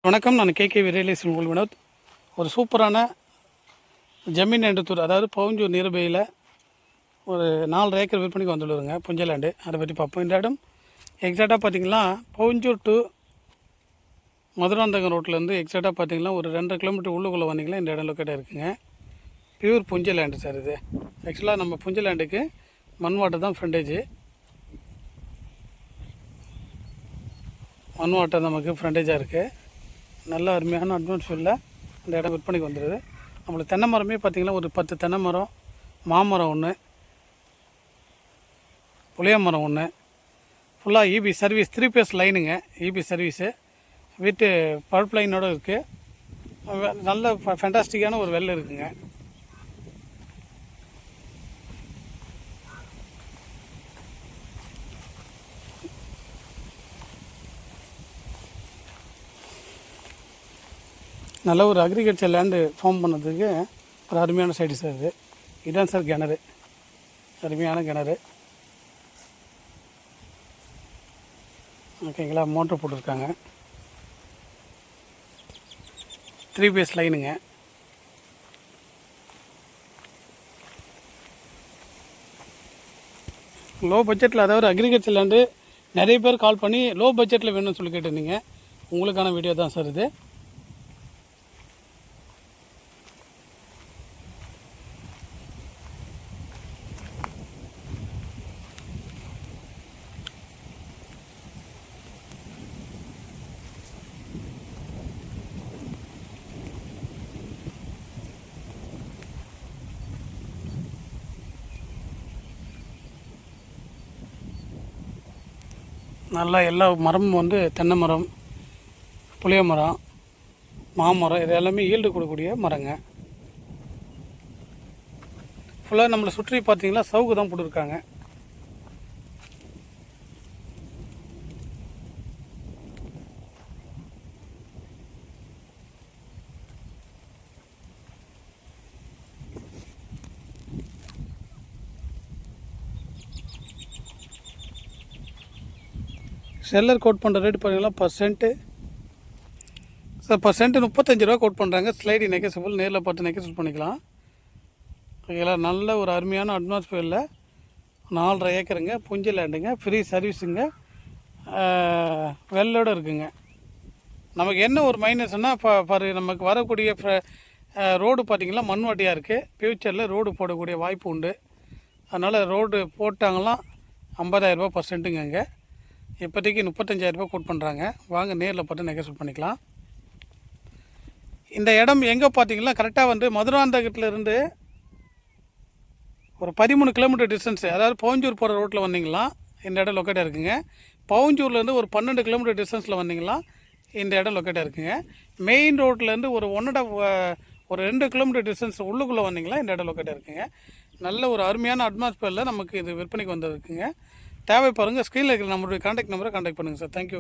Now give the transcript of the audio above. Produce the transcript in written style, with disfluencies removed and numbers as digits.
வணக்கம். நான் KK real estate உங்கள் வினோத். ஒரு சூப்பரான ஜமீன் எண்டத்தூர், அதாவது பவுஞ்சூர் நியர்பையில் ஒரு 4 ஏக்கர் விற்பனைக்கு வந்துடுங்க புஞ்ச லேண்டு. அதை பற்றி பார்ப்போம். இந்த இடம் எக்ஸாக்டாக பார்த்திங்கன்னா பவுஞ்சூர் டு மதுராந்தகம் ரோட்லேருந்து எக்ஸாக்டாக பார்த்திங்கன்னா ஒரு 2 கிலோமீட்டர் உள்ளுக்குள்ளே வந்தீங்கன்னா இந்த இடம் லொக்கேட்டாக இருக்குங்க. பியூர் புஞ்ச லேண்டு சார். இது ஆக்சுவலாக நம்ம புஞ்ச லேண்டுக்கு மண்வாட்டர் தான் ஃப்ரண்டேஜ். மண்வாட்டர் நமக்கு ஃப்ரண்டேஜாக இருக்குது. நல்ல அருமையான அட்வான்ஸ்ஃபுல்ல இந்த இடம் விற்பனைக்கு வந்துடுது. நம்மளுக்கு தென்னை மரமே பார்த்திங்கன்னா ஒரு 10 தென்னை மரம், மாமரம் 1, புளிய மரம் 1, ஃபுல்லாக இபி சர்வீஸ் 3 பேஸ் லைனுங்க. இபி சர்வீஸு வீட்டு பல்ப் லைனோடு இருக்குது. நல்ல ஃபேண்டாஸ்டிக்கான ஒரு வெள்ளை இருக்குங்க. நல்ல ஒரு அக்ரிகல்ச்சர் லேண்டு ஃபார்ம் பண்ணதுக்கு ஒரு அருமையான சைடு சார். இதுதான் சார் கிணறு, அருமையான கிணறு. ஓகேங்களா, மோட்டர் போட்டிருக்காங்க. 3 பேஸ் லைனுங்க. லோ பட்ஜெட்டில், அதாவது அக்ரிகல்ச்சர் லேண்டு நிறைய பேர் கால் பண்ணி லோ பட்ஜெட்டில் வேணும்னு சொல்லி கேட்டிருந்தீங்க. உங்களுக்கான வீடியோ தான் சார் இது. நல்லா எல்லா மரமும் வந்து தென்னை மரம், புளிய மரம், மாமரம், இது எல்லாமே ஈல்டு கொடுக்கக்கூடிய மரங்க. ஃபுல்லாக நம்மளை சுற்றி பார்த்தீங்கன்னா சவுக்கு தான் போட்டுருக்காங்க. செல்லர் கோட் பண்ணுற ரேட் பார்த்தீங்கன்னா பர்சென்ட்டு சார், பர்சென்ட்டு 35 ரூபா கோட் பண்ணுறாங்க. ஸ்லைடி நெகசிபிள், நேரில் பார்த்து நெகசிபிள் பண்ணிக்கலாம். ஓகேங்களா, நல்ல ஒரு அருமையான அட்மாஸ்பியரில் 4.5 ஏக்கருங்க, புஞ்ச லேண்டுங்க, ஃப்ரீ சர்வீஸுங்க, வெள்ளோடு இருக்குங்க. நமக்கு என்ன ஒரு மைனஸ்னால் நமக்கு வரக்கூடிய ரோடு பார்த்திங்கன்னா மண்வாட்டியாக இருக்குது. ஃப்யூச்சரில் ரோடு போடக்கூடிய வாய்ப்பு உண்டு. அதனால் ரோடு போட்டாங்களாம் 50,000 ரூபா பர்சென்ட்டுங்க. அங்கே இப்போதைக்கு 35,000 ரூபா கோட் பண்ணுறாங்க. வாங்க நேரில் பார்த்து நெகோசியேட் பண்ணிக்கலாம். இந்த இடம் எங்கே பார்த்தீங்கன்னா கரெக்டாக வந்து மதுராந்தகத்துலேருந்து ஒரு 13 கிலோமீட்டர் டிஸ்டன்ஸு, அதாவது பவுஞ்சூர் போகிற ரோட்டில் வந்தீங்களா இந்த இடம் லொக்கேட்டாக இருக்குங்க. பவுஞ்சூர்லேருந்து ஒரு 12 கிலோமீட்டர் டிஸ்டன்ஸில் வந்தீங்களா இந்த இடம் லொக்கேட்டாக இருக்குங்க. மெயின் ரோட்லேருந்து ஒரு 2 கிலோமீட்டர் டிஸ்டன்ஸ் உள்ளுக்குள்ளே வந்தீங்களா இந்த இடம் லொக்கேட்டாக இருக்குங்க. நல்ல ஒரு அருமையான அட்மாஸ்பியரில் நமக்கு இது விற்பனைக்கு வந்திருக்குங்க. தேவை பாருங்கள். ஸ்க்ரீனில் இருக்கிற நம்மளுடைய கான்டாக்ட் நம்பரை கான்டாக்ட் பண்ணுங்கள் சார். தேங்க்யூ.